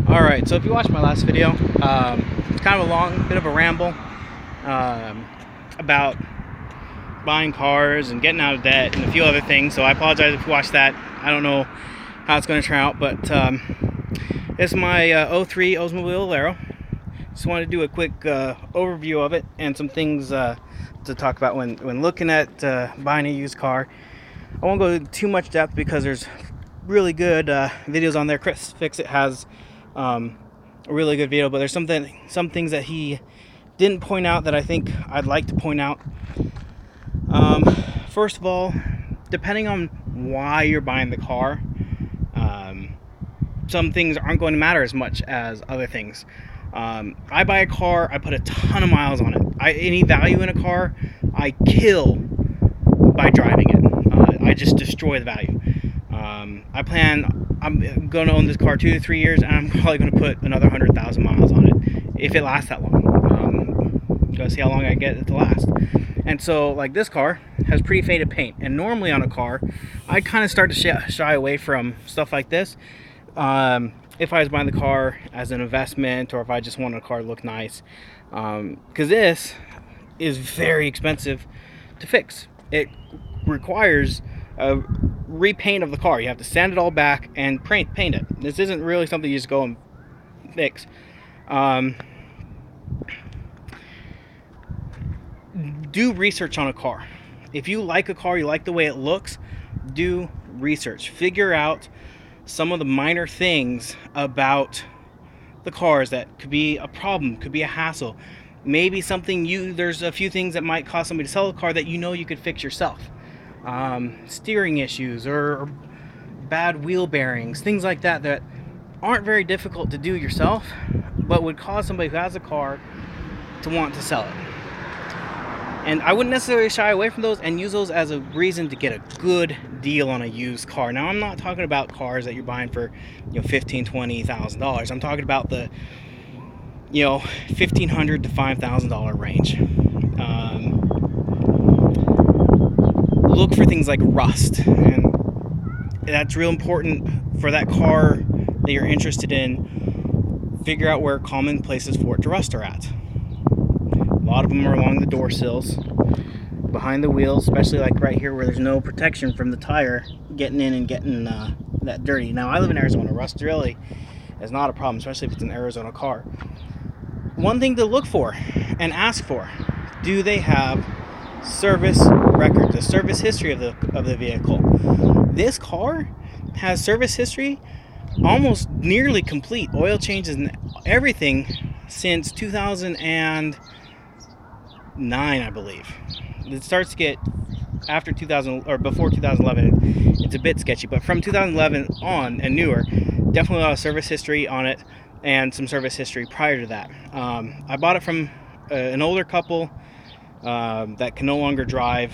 Alright, so if you watched my last video, it's kind of a long bit of a ramble about buying cars and getting out of debt and a few other things, so I apologize if you watched that. I don't know how it's going to turn out, but this is my 03 Oldsmobile Alero. Just wanted to do a quick overview of it and some things to talk about when looking at buying a used car. I won't go into too much depth because there's really good videos on there. Chris Fixit has a really good video, but there's some things that he didn't point out that I think I'd like to point out. First of all, depending on why you're buying the car, some things aren't going to matter as much as other things. I buy a car, I put a ton of miles on it. Any value in a car, I kill by driving it. I just destroy the value. I'm going to own this car 2 to 3 years, and I'm probably going to put another 100,000 miles on it if it lasts that long. Gotta see how long I get it to last. And so, like, this car has pretty faded paint, and normally on a car, I kind of start to shy away from stuff like this. If I was buying the car as an investment, or if I just wanted a car to look nice, because this is very expensive to fix. It requires a repaint of the car. You have to sand it all back and paint it. This isn't really something you just go and fix. Do research on a car. If you like a car, you like the way it looks, do research. Figure out some of the minor things about the cars that could be a problem, could be a hassle. Maybe there's a few things that might cause somebody to sell a car that you know you could fix yourself. Steering issues or bad wheel bearings, things like that that aren't very difficult to do yourself, but would cause somebody who has a car to want to sell it. And I wouldn't necessarily shy away from those and use those as a reason to get a good deal on a used car. Now, I'm not talking about cars that you're buying for, $15,000, $20,000. I'm talking about the, $1,500 to $5,000 range. Look for things like rust, and that's real important for that car that you're interested in. Figure out where common places for it to rust are at. A lot of them are along the door sills, behind the wheels, especially like right here where there's no protection from the tire getting in and getting that dirty. Now, I live in Arizona. Rust really is not a problem, especially if it's an Arizona car. One thing to look for and ask for: do they have service record, the service history of the vehicle? This car has service history almost nearly complete, oil changes and everything, since 2009, I believe. It starts to get after 2000 or before 2011. It's a bit sketchy, but from 2011 on and newer, definitely a lot of service history on it, and some service history prior to that. I bought it from an older couple that can no longer drive,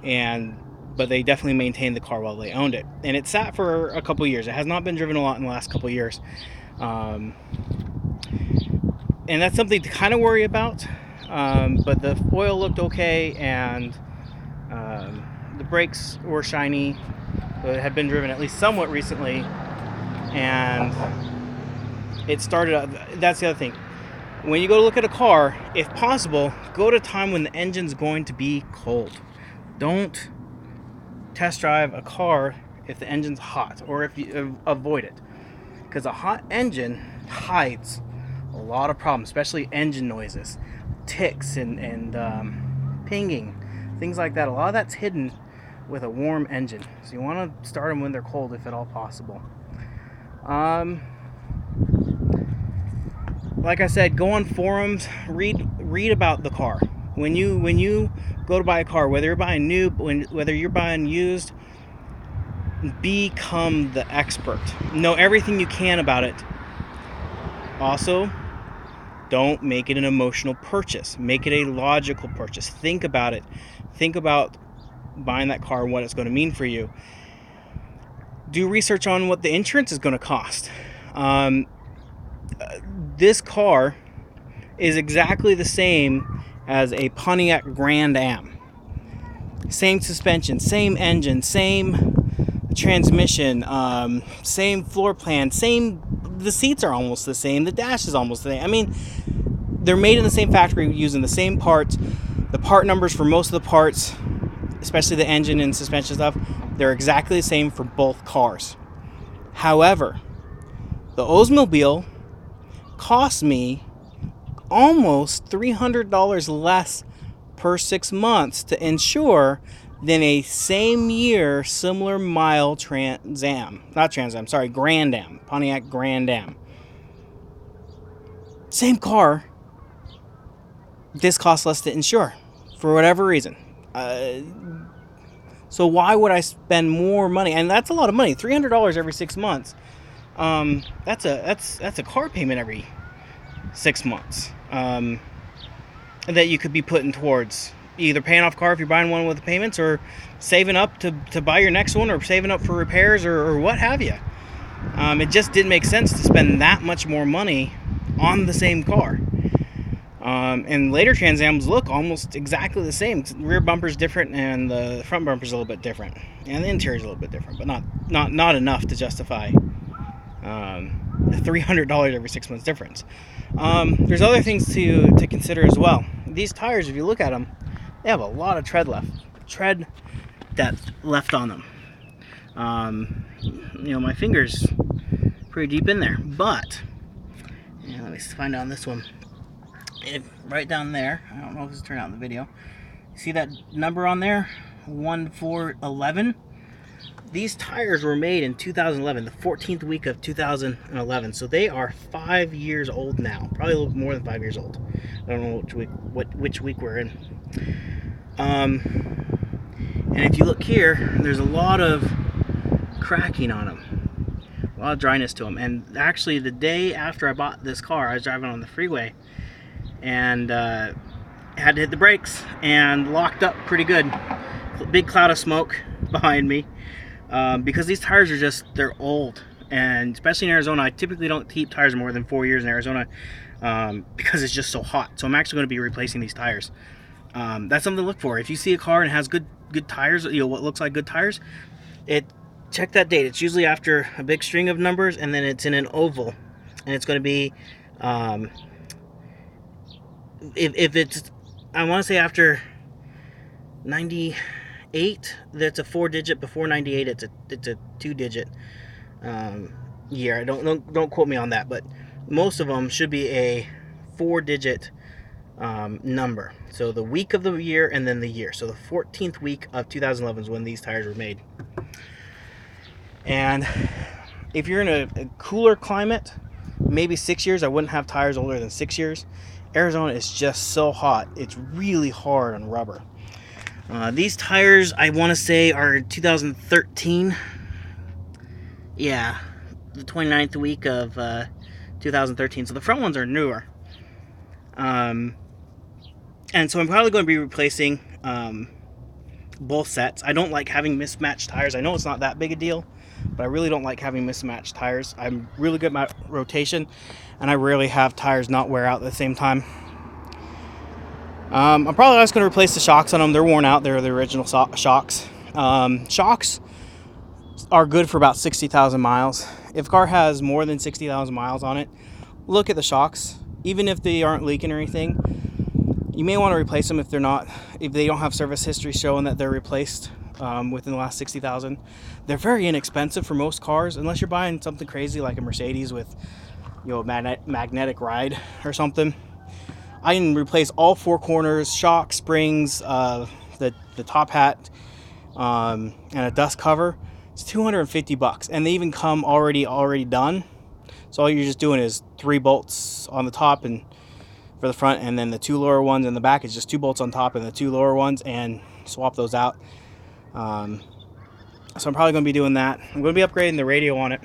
but they definitely maintained the car while they owned it, and it sat for a couple years. It has not been driven a lot in the last couple years, and that's something to kind of worry about. But the oil looked okay, and the brakes were shiny. It had been driven at least somewhat recently, and it started. That's the other thing. When you go to look at a car, if possible, go at a time when the engine's going to be cold. Don't test drive a car if the engine's hot, or if you avoid it, because a hot engine hides a lot of problems, especially engine noises, ticks, and pinging, things like that. A lot of that's hidden with a warm engine, so you want to start them when they're cold if at all possible. Like I said, go on forums, read about the car. When you go to buy a car, whether you're buying new, whether you're buying used, become the expert. Know everything you can about it. Also, don't make it an emotional purchase. Make it a logical purchase. Think about it. Think about buying that car and what it's going to mean for you. Do research on what the insurance is going to cost. This car is exactly the same as a Pontiac Grand Am. Same suspension, same engine, same transmission, same floor plan, the seats are almost the same, the dash is almost the same. I mean, they're made in the same factory using the same parts. The part numbers for most of the parts, especially the engine and suspension stuff, they're exactly the same for both cars. However, the Oldsmobile cost me almost $300 less per 6 months to insure than a same year, similar mile Grand Am. Pontiac Grand Am. Same car. This costs less to insure for whatever reason. So why would I spend more money? And that's a lot of money. $300 every 6 months. That's a car payment every 6 months. That you could be putting towards either paying off car if you're buying one with the payments, or saving up to buy your next one, or saving up for repairs, or what have you. It just didn't make sense to spend that much more money on the same car. And later Trans Ams look almost exactly the same. The rear bumper's different and the front bumper's a little bit different, and the interior's a little bit different, but not enough to justify the $300 every 6 months difference. There's other things to consider as well. These tires, if you look at them, they have a lot of tread depth left on them. My finger's pretty deep in there, but let me find out on this one. Right down there, I don't know if this turned out in the video. See that number on there? 1411. These tires were made in 2011, the 14th week of 2011. So they are 5 years old now. Probably a little more than 5 years old. I don't know which week we're in. And if you look here, there's a lot of cracking on them. A lot of dryness to them. And actually, the day after I bought this car, I was driving on the freeway and had to hit the brakes and locked up pretty good. Big cloud of smoke behind me. Because these tires they're old, and especially in Arizona, I typically don't keep tires more than 4 years in Arizona because it's just so hot. So I'm actually going to be replacing these tires. That's something to look for. If you see a car and it has good tires, what looks like good tires, check that date. It's usually after a big string of numbers, and then it's in an oval, and it's going to be if it's, I want to say after 98, that's a 4-digit. Before 98, it's a 2-digit year. Don't quote me on that, but most of them should be a 4-digit number. So the week of the year and then the year. So the 14th week of 2011 is when these tires were made. And if you're in a cooler climate, maybe 6 years, I wouldn't have tires older than 6 years. Arizona is just so hot. It's really hard on rubber. These tires, I want to say, are 2013. Yeah, the 29th week of 2013. So the front ones are newer. And so I'm probably going to be replacing both sets. I don't like having mismatched tires. I know it's not that big a deal, but I really don't like having mismatched tires. I'm really good at my rotation, and I rarely have tires not wear out at the same time. I'm probably just going to replace the shocks on them. They're worn out. They're the original shocks. Shocks are good for about 60,000 miles. If a car has more than 60,000 miles on it, look at the shocks. Even if they aren't leaking or anything, you may want to replace them if they don't have service history showing that they're replaced within the last 60,000. They're very inexpensive for most cars, unless you're buying something crazy like a Mercedes with magnetic ride or something. I can replace all 4 corners, shock, springs, the top hat, and a dust cover. It's $250, and they even come already done. So all you're just doing is 3 bolts on the top and for the front, and then the 2 lower ones in the back is just 2 bolts on top and the 2 lower ones, and swap those out. So I'm probably going to be doing that. I'm going to be upgrading the radio on it,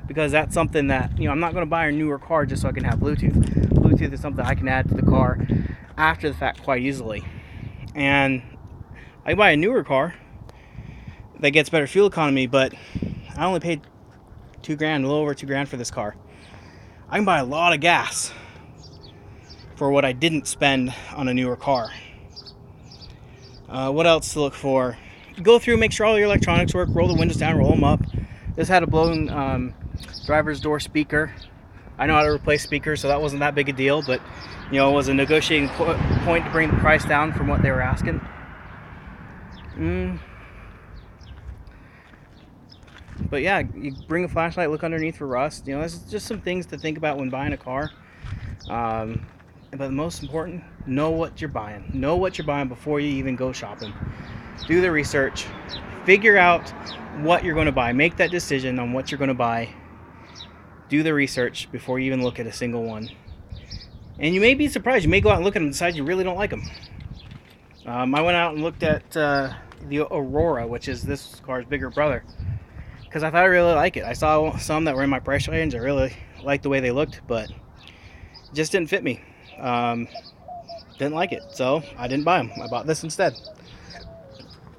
because that's something that, I'm not going to buy a newer car just so I can have Bluetooth. Bluetooth is something I can add to the car after the fact quite easily. And I buy a newer car that gets better fuel economy, but I only paid $2,000, a little over $2,000 for this car. I can buy a lot of gas for what I didn't spend on a newer car. What else to look for? go through, make sure all your electronics work, roll the windows down, roll them up. This had a blown driver's door speaker. I know how to replace speakers, so that wasn't that big a deal, but you know, it was a negotiating point to bring the price down from what they were asking. But yeah, you bring a flashlight, look underneath for rust. You know, there's just some things to think about when buying a car. But the most important, know what you're buying. Know what you're buying before you even go shopping. Do the research. Figure out what you're going to buy. Make that decision on what you're going to buy. Do the research before you even look at a single one. And you may be surprised. You may go out and look at them and decide you really don't like them. I went out and looked at the Aurora, which is this car's bigger brother, because I thought I really like it. I saw some that were in my price range. I really liked the way they looked, but it just didn't fit me. Didn't like it, so I didn't buy them. I bought this instead.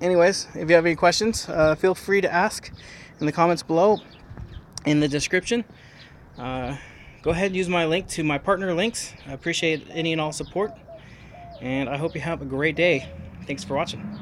Anyways, if you have any questions, feel free to ask in the comments below, in the description. Go ahead and use my link to my partner links. I appreciate any and all support, and I hope you have a great day. Thanks for watching.